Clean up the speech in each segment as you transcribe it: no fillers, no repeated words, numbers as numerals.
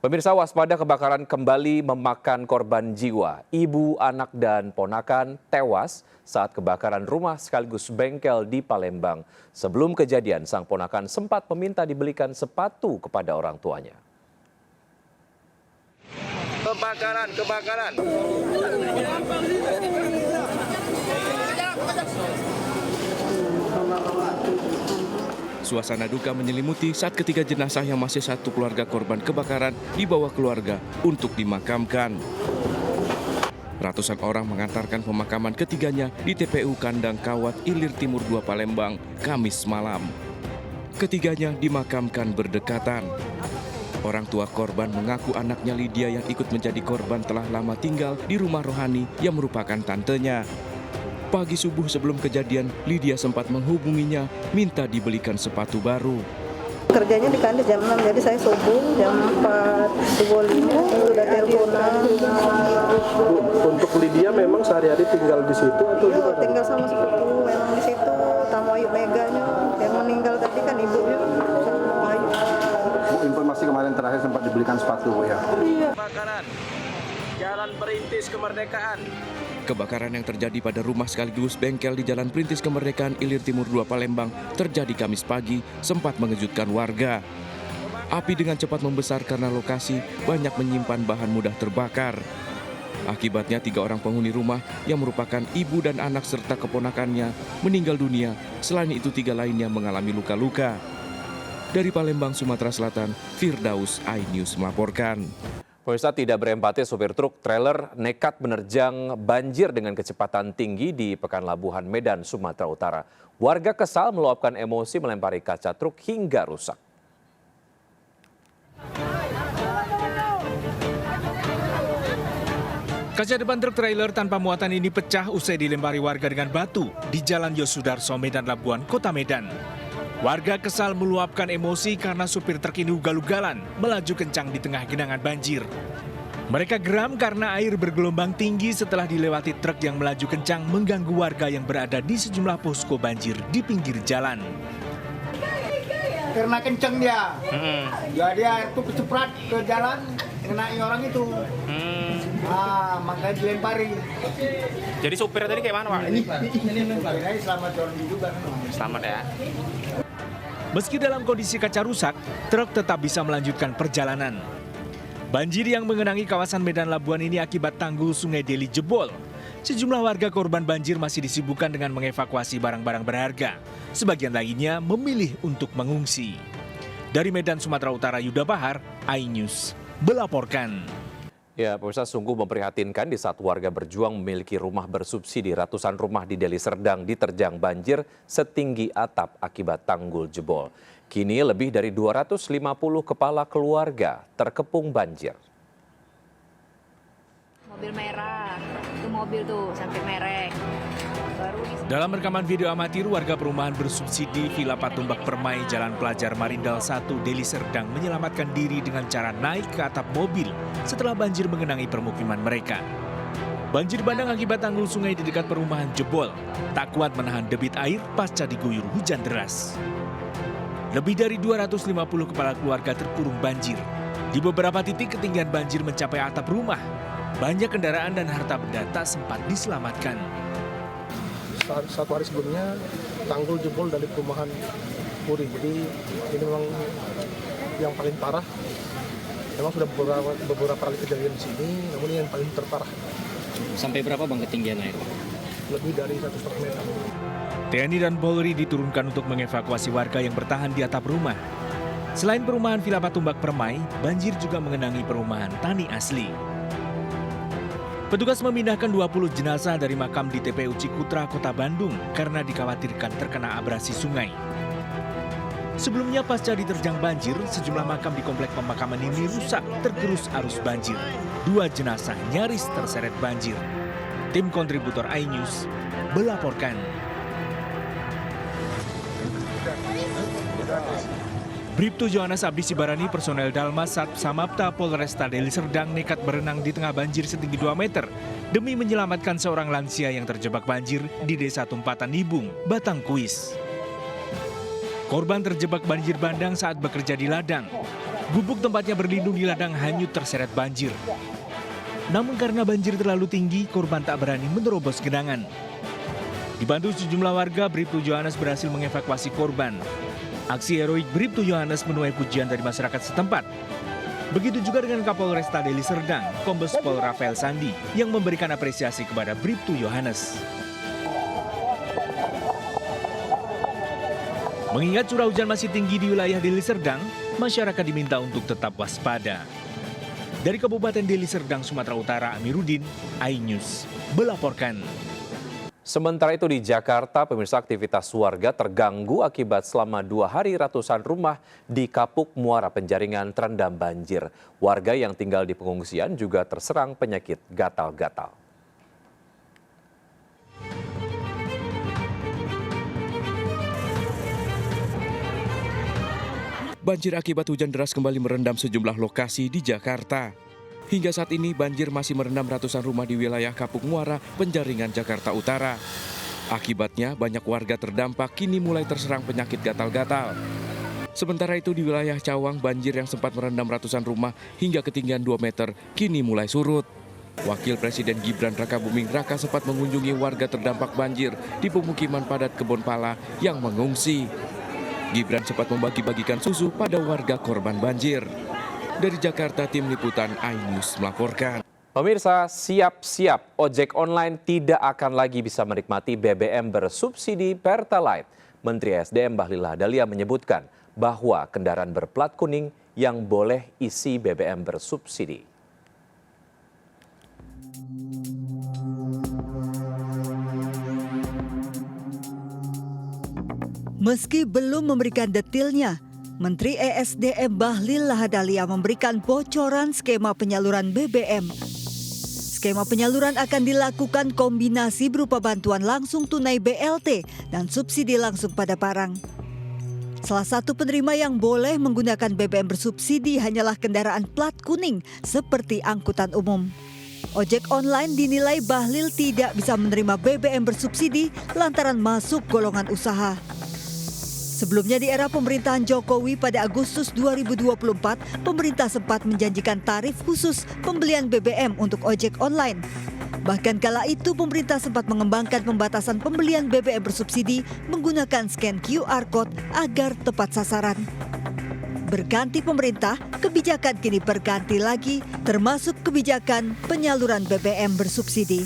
Pemirsa, waspada kebakaran kembali memakan korban jiwa. Ibu, anak, dan ponakan tewas saat kebakaran rumah sekaligus bengkel di Palembang. Sebelum kejadian, sang ponakan sempat meminta dibelikan sepatu kepada orang tuanya. Kebakaran. Suasana duka menyelimuti saat ketiga jenazah yang masih satu keluarga korban kebakaran dibawa keluarga untuk dimakamkan. Ratusan orang mengantarkan pemakaman ketiganya di TPU Kandang Kawat Ilir Timur 2 Palembang, Kamis malam. Ketiganya dimakamkan berdekatan. Orang tua korban mengaku anaknya Lydia yang ikut menjadi korban telah lama tinggal di rumah Rohani yang merupakan tantenya. Pagi subuh sebelum kejadian, Lydia sempat menghubunginya, minta dibelikan sepatu baru. Kerjanya di kantor jam 6, jadi saya subuh jam 4.25 sudah teleponan. Untuk Lydia memang sehari-hari tinggal di situ atau gimana? Tinggal sama sepupu memang di situ. Tamu Ayu Meganya yang meninggal tadi kan ibunya. Informasi kemarin terakhir sempat dibelikan sepatu ya. Kebakaran. Jalan Perintis Kemerdekaan. Kebakaran yang terjadi pada rumah sekaligus bengkel di Jalan Perintis Kemerdekaan Ilir Timur 2 Palembang terjadi Kamis pagi sempat mengejutkan warga. Api dengan cepat membesar karena lokasi banyak menyimpan bahan mudah terbakar. Akibatnya 3 orang penghuni rumah yang merupakan ibu dan anak serta keponakannya meninggal dunia. Selain itu 3 lainnya mengalami luka-luka. Dari Palembang, Sumatera Selatan, Firdaus iNews melaporkan. Pemirsa, tidak berempati, sopir truk trailer nekat menerjang banjir dengan kecepatan tinggi di Pekanlabuhan, Medan, Sumatera Utara. Warga kesal meluapkan emosi melempari kaca truk hingga rusak. Kaca depan truk trailer tanpa muatan ini pecah usai dilempari warga dengan batu di Jalan Yosudarso, Medan Labuan, Kota Medan. Warga kesal meluapkan emosi karena supir truk ini ugal-ugalan melaju kencang di tengah genangan banjir. Mereka geram karena air bergelombang tinggi setelah dilewati truk yang melaju kencang mengganggu warga yang berada di sejumlah posko banjir di pinggir jalan. Karena kenceng dia, jadi air itu keceprat ke jalan, kenai orang itu. Makanya dilempari. Jadi supirnya tadi kayak mana, Pak? Ini selamat orang juga. Selamat ya. Meski dalam kondisi kaca rusak, truk tetap bisa melanjutkan perjalanan. Banjir yang mengenangi kawasan Medan Labuan ini akibat tanggul Sungai Deli jebol. Sejumlah warga korban banjir masih disibukkan dengan mengevakuasi barang-barang berharga. Sebagian lainnya memilih untuk mengungsi. Dari Medan, Sumatera Utara, Yuda Bahar, iNews melaporkan. Ya, pemirsa, sungguh memprihatinkan di saat warga berjuang memiliki rumah bersubsidi. Ratusan rumah di Deli Serdang diterjang banjir setinggi atap akibat tanggul jebol. Kini lebih dari 250 kepala keluarga terkepung banjir. Mobil merah, itu mobil tuh sampai merek. Dalam rekaman video amatir, warga perumahan bersubsidi Villa Patumbak Permai, Jalan Pelajar Marindal 1, Deli Serdang menyelamatkan diri dengan cara naik ke atap mobil setelah banjir mengenangi permukiman mereka. Banjir bandang akibat tanggul sungai di dekat perumahan jebol, tak kuat menahan debit air pasca diguyur hujan deras. Lebih dari 250 kepala keluarga terkurung banjir. Di beberapa titik ketinggian banjir mencapai atap rumah. Banyak kendaraan dan harta benda tak sempat diselamatkan. Satu hari sebelumnya tanggul jebol dari perumahan Puri. Jadi ini memang yang paling parah. Memang sudah beberapa kali kejadian di sini, namun ini yang paling terparah. Sampai berapa bang ketinggian air? Lebih dari 1,5 meter. TNI dan Polri diturunkan untuk mengevakuasi warga yang bertahan di atap rumah. Selain perumahan Villa Patumbak Permai, banjir juga mengenangi perumahan Tani Asli. Petugas memindahkan 20 jenazah dari makam di TPU Cikutra, Kota Bandung karena dikhawatirkan terkena abrasi sungai. Sebelumnya pasca diterjang banjir, sejumlah makam di komplek pemakaman ini rusak tergerus arus banjir. 2 jenazah nyaris terseret banjir. Tim kontributor iNews melaporkan. Bribtu Johannes Abdi Sibarani, personel Dalmas Sat Samapta Polresta Deli Serdang nekat berenang di tengah banjir setinggi 2 meter demi menyelamatkan seorang lansia yang terjebak banjir di Desa Tumpatan Nibung, Batangkuis. Korban terjebak banjir bandang saat bekerja di ladang. Gubuk tempatnya berlindung di ladang hanyut terseret banjir. Namun karena banjir terlalu tinggi, korban tak berani menerobos genangan. Dibantu sejumlah warga, Bribtu Yohanes berhasil mengevakuasi korban. Aksi heroik Bribtu Yohanes menuai pujian dari masyarakat setempat. Begitu juga dengan Kapolresta Deli Serdang, Kombes Pol Rafael Sandi, yang memberikan apresiasi kepada Bribtu Yohanes. Mengingat curah hujan masih tinggi di wilayah Deli Serdang, masyarakat diminta untuk tetap waspada. Dari Kabupaten Deli Serdang, Sumatera Utara, Amiruddin, iNews melaporkan. Sementara itu di Jakarta, pemirsa, aktivitas warga terganggu akibat selama 2 hari ratusan rumah di Kapuk Muara Penjaringan terendam banjir. Warga yang tinggal di pengungsian juga terserang penyakit gatal-gatal. Banjir akibat hujan deras kembali merendam sejumlah lokasi di Jakarta. Hingga saat ini banjir masih merendam ratusan rumah di wilayah Kapuk Muara, Penjaringan, Jakarta Utara. Akibatnya banyak warga terdampak kini mulai terserang penyakit gatal-gatal. Sementara itu di wilayah Cawang, banjir yang sempat merendam ratusan rumah hingga ketinggian 2 meter kini mulai surut. Wakil Presiden Gibran Rakabuming Raka sempat mengunjungi warga terdampak banjir di pemukiman padat Kebonpala yang mengungsi. Gibran sempat membagi-bagikan susu pada warga korban banjir. Dari Jakarta, Tim Liputan iNews melaporkan. Pemirsa, siap-siap ojek online tidak akan lagi bisa menikmati BBM bersubsidi Pertalite. Menteri SDM Bahlil Lahadalia menyebutkan bahwa kendaraan berplat kuning yang boleh isi BBM bersubsidi. Meski belum memberikan detailnya, Menteri ESDM Bahlil Lahadalia memberikan bocoran skema penyaluran BBM. Skema penyaluran akan dilakukan kombinasi berupa bantuan langsung tunai BLT dan subsidi langsung pada barang. Salah satu penerima yang boleh menggunakan BBM bersubsidi hanyalah kendaraan plat kuning seperti angkutan umum. Ojek online dinilai Bahlil tidak bisa menerima BBM bersubsidi lantaran masuk golongan usaha. Sebelumnya di era pemerintahan Jokowi pada Agustus 2024, pemerintah sempat menjanjikan tarif khusus pembelian BBM untuk ojek online. Bahkan kala itu pemerintah sempat mengembangkan pembatasan pembelian BBM bersubsidi menggunakan scan QR Code agar tepat sasaran. Berganti pemerintah, kebijakan kini berganti lagi, termasuk kebijakan penyaluran BBM bersubsidi.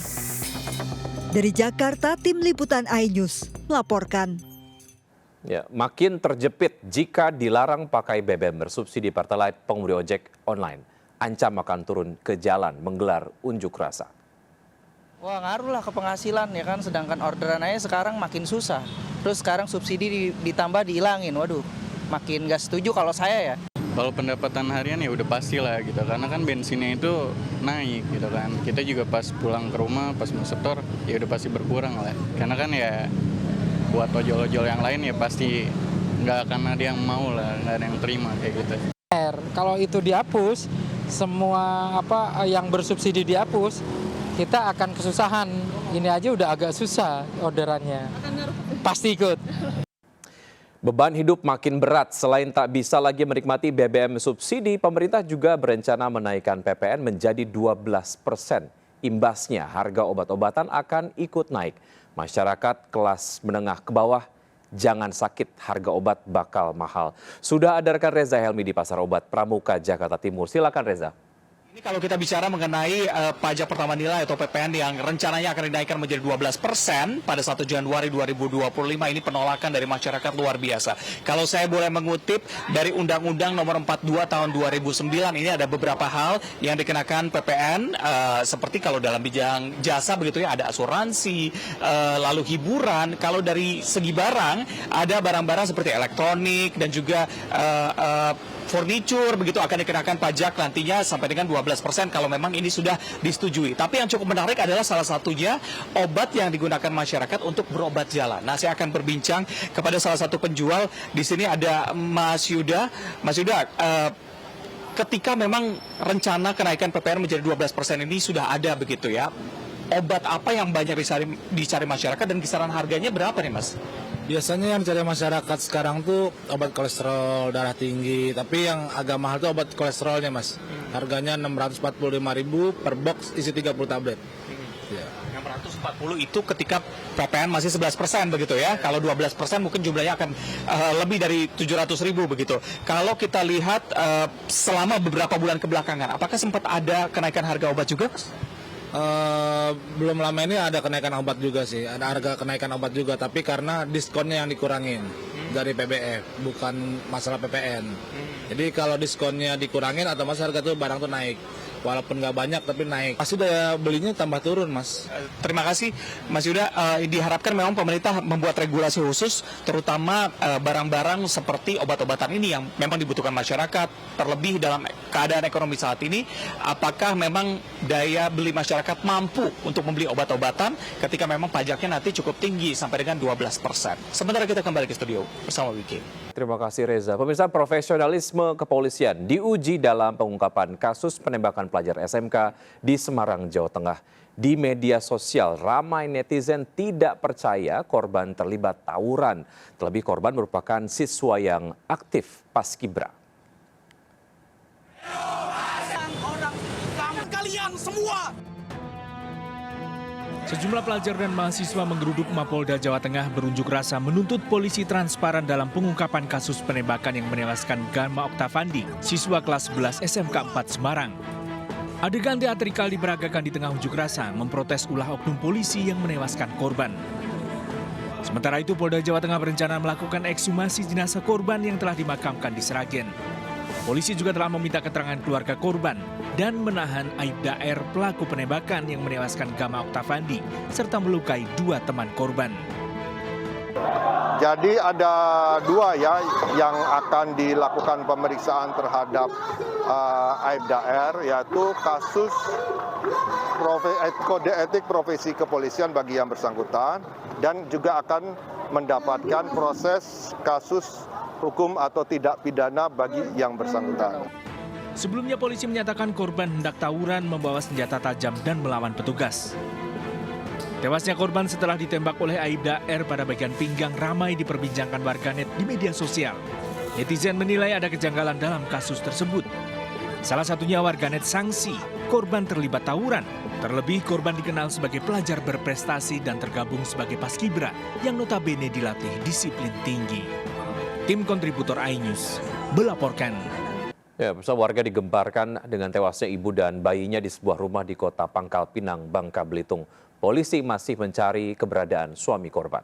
Dari Jakarta, Tim Liputan iNews melaporkan. Ya, makin terjepit jika dilarang pakai BBM bersubsidi Pertalite, pengemudi ojek online ancam akan turun ke jalan menggelar unjuk rasa. Wah, ngaruh lah ke penghasilan ya kan, sedangkan orderan aja sekarang makin susah. Terus sekarang subsidi ditambah dihilangin, waduh makin gak setuju kalau saya ya. Kalau pendapatan harian ya udah pasti lah gitu, karena kan bensinnya itu naik gitu kan. Kita juga pas pulang ke rumah, pas mau setor ya udah pasti berkurang lah. Karena kan ya buat ojol-ojol yang lain ya pasti nggak akan ada yang mau lah, nggak ada yang terima kayak gitu. Kalau itu dihapus, semua yang bersubsidi dihapus, kita akan kesusahan. Ini aja udah agak susah orderannya. Pasti ikut. Beban hidup makin berat. Selain tak bisa lagi menikmati BBM subsidi, pemerintah juga berencana menaikkan PPN menjadi 12%. Imbasnya harga obat-obatan akan ikut naik. Masyarakat kelas menengah ke bawah, jangan sakit, harga obat bakal mahal. Sudah ada rekan Reza Helmi di Pasar Obat Pramuka, Jakarta Timur. Silakan Reza. Ini kalau kita bicara mengenai pajak pertama nilai atau PPN yang rencananya akan dinaikkan menjadi 12% pada 1 Januari 2025, ini penolakan dari masyarakat luar biasa. Kalau saya boleh mengutip dari Undang-Undang Nomor 42 Tahun 2009, ini ada beberapa hal yang dikenakan PPN, seperti kalau dalam bidang jasa begitu ya, ada asuransi, lalu hiburan. Kalau dari segi barang, ada barang-barang seperti elektronik dan juga furniture begitu akan dikenakan pajak nantinya sampai dengan 12% kalau memang ini sudah disetujui. Tapi yang cukup menarik adalah salah satunya obat yang digunakan masyarakat untuk berobat jalan. Nah, saya akan berbincang kepada salah satu penjual. Di sini ada Mas Yuda. Mas Yuda, ketika memang rencana kenaikan PPN menjadi 12% ini sudah ada begitu ya, obat apa yang banyak dicari masyarakat dan kisaran harganya berapa nih Mas? Biasanya yang dicari masyarakat sekarang tuh obat kolesterol, darah tinggi. Tapi yang agak mahal tuh obat kolesterolnya, Mas. Harganya 645.000 per box isi 30 tablet. Ya. 640 itu ketika PPN masih 11% begitu ya. Kalau 12% mungkin jumlahnya akan lebih dari 700.000 begitu. Kalau kita lihat selama beberapa bulan kebelakangan, apakah sempat ada kenaikan harga obat juga, Mas? Belum lama ini ada kenaikan obat juga sih, ada harga kenaikan obat juga, tapi karena diskonnya yang dikurangin dari PBF, bukan masalah PPN. Jadi kalau diskonnya dikurangin, otomatis harga tuh barang tuh naik. Walaupun nggak banyak tapi naik. Pasti daya belinya tambah turun, Mas. Terima kasih, Mas Yuda. Diharapkan memang pemerintah membuat regulasi khusus, terutama barang-barang seperti obat-obatan ini yang memang dibutuhkan masyarakat, terlebih dalam keadaan ekonomi saat ini. Apakah memang daya beli masyarakat mampu untuk membeli obat-obatan ketika memang pajaknya nanti cukup tinggi sampai dengan 12%. Sementara kita kembali ke studio bersama Wiki. Terima kasih Reza. Pemirsa, profesionalisme kepolisian diuji dalam pengungkapan kasus penembakan pelajar SMK di Semarang, Jawa Tengah. Di media sosial, ramai netizen tidak percaya korban terlibat tawuran. Terlebih korban merupakan siswa yang aktif paskibra. Kalian semua! Sejumlah pelajar dan mahasiswa menggeruduk Mapolda Jawa Tengah berunjuk rasa menuntut polisi transparan dalam pengungkapan kasus penembakan yang menewaskan Gama Oktavandi, siswa kelas 11 SMK 4 Semarang. Adegan teatrikal diperagakan di tengah unjuk rasa memprotes ulah oknum polisi yang menewaskan korban. Sementara itu, Polda Jawa Tengah berencana melakukan ekshumasi jenazah korban yang telah dimakamkan di Sragen. Polisi juga telah meminta keterangan keluarga korban dan menahan Aibda R, pelaku penembakan yang menewaskan Gama Oktavandi serta melukai 2 teman korban. Jadi ada 2 ya yang akan dilakukan pemeriksaan terhadap Aibda R, yaitu kasus kode etik profesi kepolisian bagi yang bersangkutan, dan juga akan mendapatkan proses kasus hukum atau tidak pidana bagi yang bersangkutan. Sebelumnya polisi menyatakan korban hendak tawuran membawa senjata tajam dan melawan petugas. Tewasnya korban setelah ditembak oleh Aibda R pada bagian pinggang ramai diperbincangkan warganet di media sosial. Netizen menilai ada kejanggalan dalam kasus tersebut. Salah satunya warganet sanksi korban terlibat tawuran. Terlebih korban dikenal sebagai pelajar berprestasi dan tergabung sebagai paskibra yang notabene dilatih disiplin tinggi. Tim kontributor iNews melaporkan. Ya, warga digemparkan dengan tewasnya ibu dan bayinya di sebuah rumah di kota Pangkal Pinang, Bangka Belitung. Polisi masih mencari keberadaan suami korban.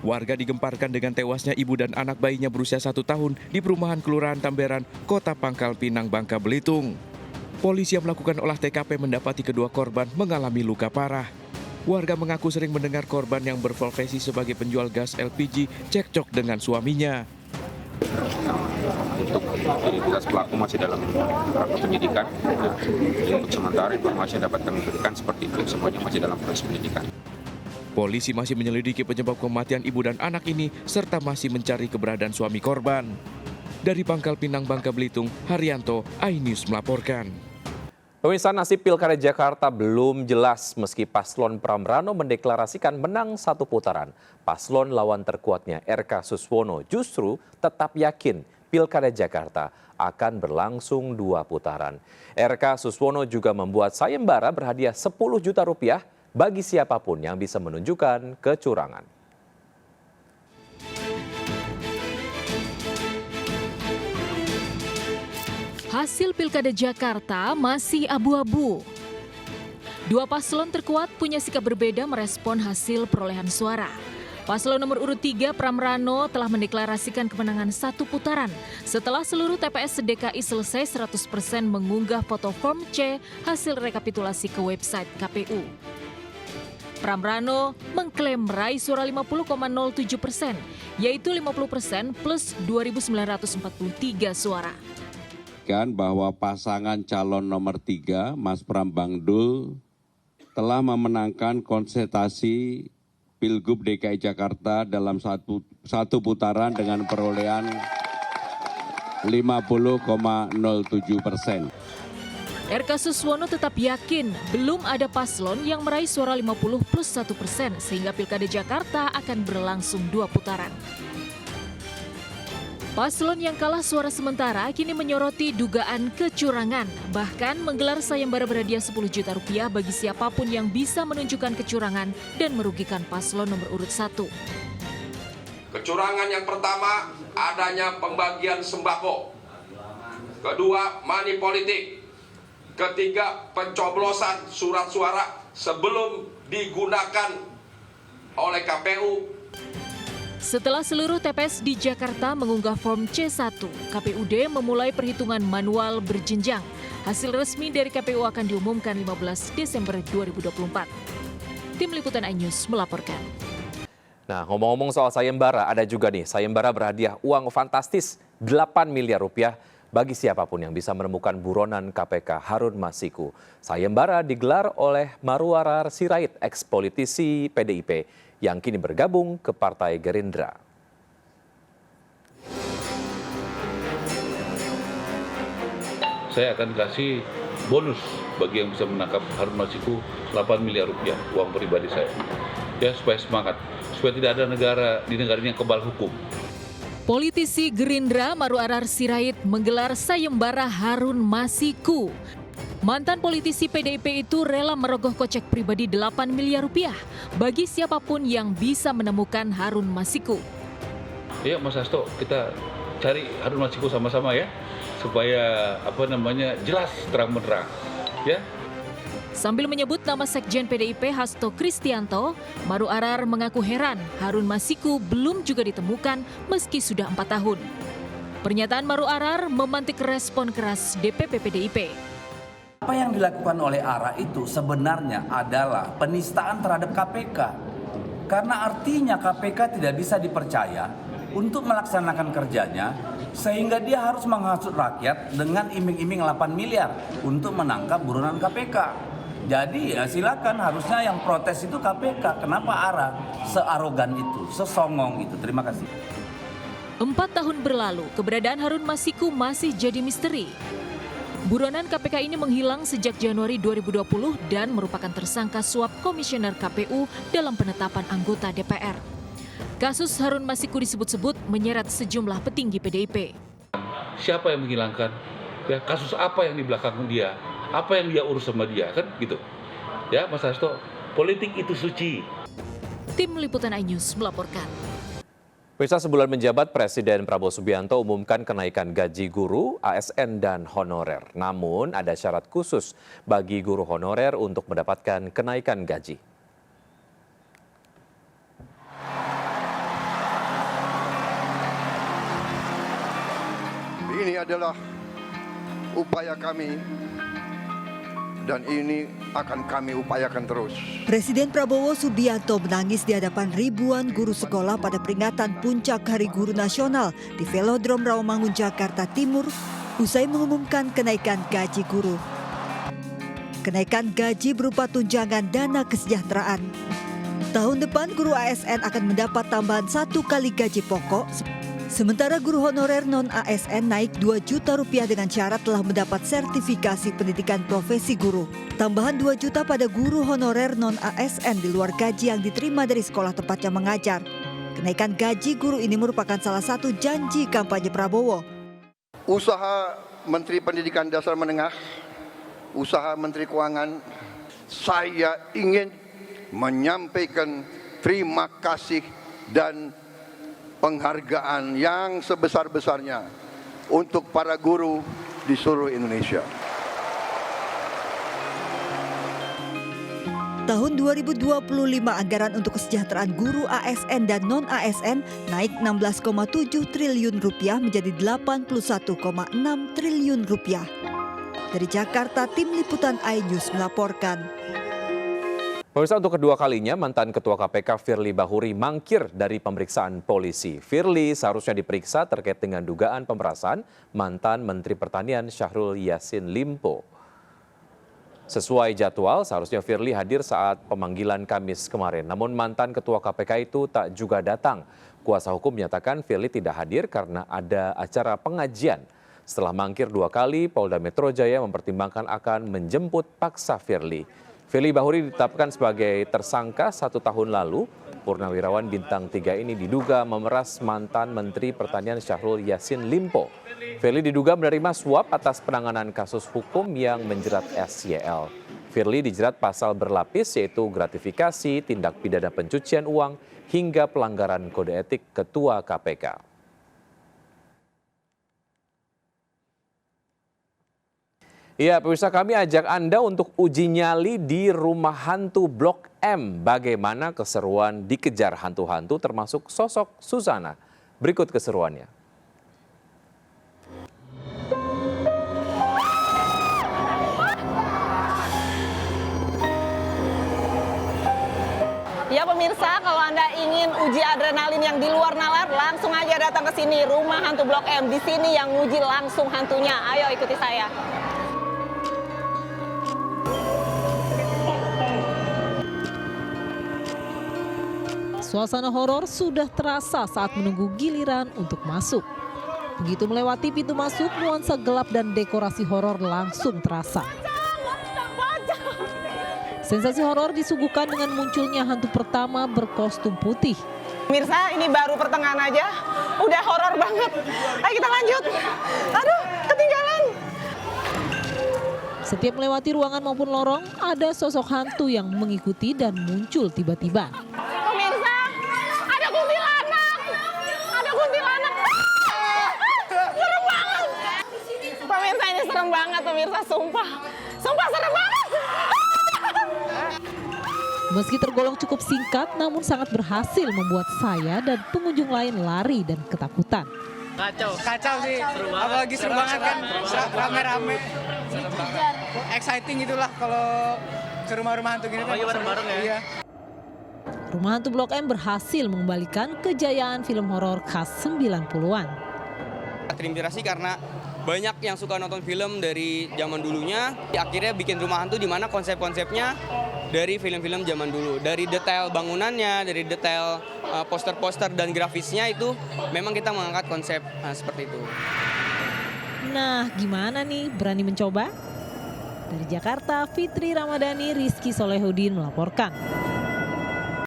Warga digemparkan dengan tewasnya ibu dan anak bayinya berusia 1 tahun di perumahan Kelurahan Tamberan, Kota Pangkal Pinang, Bangka Belitung. Polisi yang melakukan olah TKP mendapati kedua korban mengalami luka parah. Warga mengaku sering mendengar korban yang berprofesi sebagai penjual gas LPG cekcok dengan suaminya. Untuk identitas pelaku masih dalam proses penyidikan. Untuk sementara informasi yang dapat kami berikan seperti itu, semuanya masih dalam proses penyidikan. Polisi masih menyelidiki penyebab kematian ibu dan anak ini serta masih mencari keberadaan suami korban. Dari Pangkal Pinang, Bangka Belitung, Haryanto, iNews melaporkan. Pemirsa, nasib Pilkada Jakarta belum jelas meski paslon Pramrano mendeklarasikan menang 1 putaran. Paslon lawan terkuatnya RK Suswono justru tetap yakin Pilkada Jakarta akan berlangsung 2 putaran. RK Suswono juga membuat sayembara berhadiah 10 juta rupiah bagi siapapun yang bisa menunjukkan kecurangan. Hasil Pilkada Jakarta masih abu-abu. 2 paslon terkuat punya sikap berbeda merespon hasil perolehan suara. Paslon nomor urut 3 Pramrano telah mendeklarasikan kemenangan 1 putaran setelah seluruh TPS DKI selesai 100% mengunggah foto Form C hasil rekapitulasi ke website KPU. Pramrano mengklaim meraih suara 50,07%, yaitu 50% plus 2.943 suara. Bahwa pasangan calon nomor 3, Mas Pram Bangdul, telah memenangkan konsentrasi Pilgub DKI Jakarta dalam satu putaran dengan perolehan 50,07%. RK Suswono tetap yakin belum ada paslon yang meraih suara 50+1% sehingga Pilkada Jakarta akan berlangsung 2 putaran. Paslon yang kalah suara sementara kini menyoroti dugaan kecurangan, bahkan menggelar sayembara berhadiah 10 juta rupiah bagi siapapun yang bisa menunjukkan kecurangan dan merugikan paslon nomor urut 1. Kecurangan yang pertama, adanya pembagian sembako. Kedua, money politik. Ketiga, pencoblosan surat suara sebelum digunakan oleh KPU. Setelah seluruh TPS di Jakarta mengunggah form C1, KPUD memulai perhitungan manual berjenjang. Hasil resmi dari KPU akan diumumkan 15 Desember 2024. Tim Liputan iNews melaporkan. Nah, ngomong-ngomong soal sayembara, ada juga nih sayembara berhadiah uang fantastis 8 miliar rupiah bagi siapapun yang bisa menemukan buronan KPK Harun Masiku. Sayembara digelar oleh Marwarar Sirait, ex-politisi PDIP, yang kini bergabung ke Partai Gerindra. Saya akan kasih bonus bagi yang bisa menangkap Harun Masiku 8 miliar rupiah, uang pribadi saya. Ya, supaya semangat, supaya tidak ada negara di negara ini yang kebal hukum. Politisi Gerindra Marwarar Sirait menggelar sayembara Harun Masiku. Mantan politisi PDIP itu rela merogoh kocek pribadi 8 miliar rupiah bagi siapapun yang bisa menemukan Harun Masiku. Ya, Mas Hasto, kita cari Harun Masiku sama-sama ya, supaya jelas terang menerang, ya. Sambil menyebut nama Sekjen PDIP Hasto Kristianto, Marwarar mengaku heran Harun Masiku belum juga ditemukan meski sudah 4 tahun. Pernyataan Marwarar memantik respon keras DPP PDIP. Apa yang dilakukan oleh ARA itu sebenarnya adalah penistaan terhadap KPK. Karena artinya KPK tidak bisa dipercaya untuk melaksanakan kerjanya, sehingga dia harus menghasut rakyat dengan iming-iming 8 miliar untuk menangkap buronan KPK. Jadi ya silakan, harusnya yang protes itu KPK. Kenapa ARA searogan itu, sesongong itu? Terima kasih. 4 tahun berlalu, keberadaan Harun Masiku masih jadi misteri. Buronan KPK ini menghilang sejak Januari 2020 dan merupakan tersangka suap komisioner KPU dalam penetapan anggota DPR. Kasus Harun Masiku disebut-sebut menyeret sejumlah petinggi PDIP. Siapa yang menghilangkan? Ya, kasus apa yang di belakang dia? Apa yang dia urus sama dia, kan gitu. Ya, Mas Hasto, politik itu suci. Tim Liputan iNews melaporkan. Pemirsa, sebulan menjabat, Presiden Prabowo Subianto umumkan kenaikan gaji guru, ASN, dan honorer. Namun, ada syarat khusus bagi guru honorer untuk mendapatkan kenaikan gaji. Ini adalah upaya kami dan ini akan kami upayakan terus. Presiden Prabowo Subianto menangis di hadapan ribuan guru sekolah pada peringatan Puncak Hari Guru Nasional di Velodrome Rawamangun, Jakarta Timur, usai mengumumkan kenaikan gaji guru. Kenaikan gaji berupa tunjangan dana kesejahteraan. Tahun depan guru ASN akan mendapat tambahan 1 kali gaji pokok. Sementara guru honorer non-ASN naik 2 juta rupiah dengan syarat telah mendapat sertifikasi pendidikan profesi guru. Tambahan 2 juta pada guru honorer non-ASN di luar gaji yang diterima dari sekolah tempatnya mengajar. Kenaikan gaji guru ini merupakan salah satu janji kampanye Prabowo. Usaha Menteri Pendidikan Dasar Menengah, usaha Menteri Keuangan, saya ingin menyampaikan terima kasih dan penghargaan yang sebesar-besarnya untuk para guru di seluruh Indonesia. Tahun 2025 anggaran untuk kesejahteraan guru ASN dan non-ASN naik 16,7 triliun rupiah menjadi 81,6 triliun rupiah. Dari Jakarta, Tim Liputan iNews melaporkan. Pemirsa, untuk kedua kalinya mantan Ketua KPK Firly Bahuri mangkir dari pemeriksaan polisi. Firly seharusnya diperiksa terkait dengan dugaan pemerasan mantan Menteri Pertanian Syahrul Yassin Limpo. Sesuai jadwal, seharusnya Firly hadir saat pemanggilan Kamis kemarin. Namun mantan Ketua KPK itu tak juga datang. Kuasa hukum menyatakan Firly tidak hadir karena ada acara pengajian. Setelah mangkir 2 kali, Polda Metro Jaya mempertimbangkan akan menjemput paksa Firly. Firly Bahuri ditetapkan sebagai tersangka 1 tahun lalu. Purnawirawan bintang 3 ini diduga memeras mantan Menteri Pertanian Syahrul Yassin Limpo. Firly diduga menerima suap atas penanganan kasus hukum yang menjerat SYL. Firly dijerat pasal berlapis yaitu gratifikasi, tindak pidana pencucian uang, hingga pelanggaran kode etik Ketua KPK. Ya, pemirsa, kami ajak Anda untuk uji nyali di rumah hantu Blok M. Bagaimana keseruan dikejar hantu-hantu termasuk sosok Susana. Berikut keseruannya. Ya pemirsa, kalau Anda ingin uji adrenalin yang di luar nalar, langsung aja datang ke sini, rumah hantu Blok M. Di sini yang nguji langsung hantunya. Ayo ikuti saya. Suasana horor sudah terasa saat menunggu giliran untuk masuk. Begitu melewati pintu masuk, nuansa gelap dan dekorasi horor langsung terasa. Sensasi horor disuguhkan dengan munculnya hantu pertama berkostum putih. Pemirsa, ini baru pertengahan aja, udah horor banget. Ayo kita lanjut. Aduh, ketinggalan. Setiap melewati ruangan maupun lorong, ada sosok hantu yang mengikuti dan muncul tiba-tiba. Pemirsa, ini serem banget pemirsa, sumpah serem banget. Meski tergolong cukup singkat, namun sangat berhasil membuat saya dan pengunjung lain lari dan ketakutan. Kacau sih, apalagi seru banget kan, rame-rame, exciting itulah kalau ke rumah-rumah hantu gini. Bareng-bareng ya. Iya. Rumah hantu Blok M berhasil mengembalikan kejayaan film horor khas 90-an. Terinspirasi karena banyak yang suka nonton film dari zaman dulunya, akhirnya bikin rumah hantu di mana konsep-konsepnya dari film-film zaman dulu. Dari detail bangunannya, dari detail poster-poster dan grafisnya itu memang kita mengangkat konsep seperti itu. Nah, gimana nih? Berani mencoba? Dari Jakarta, Fitri Ramadhani, Rizky Solehudin melaporkan.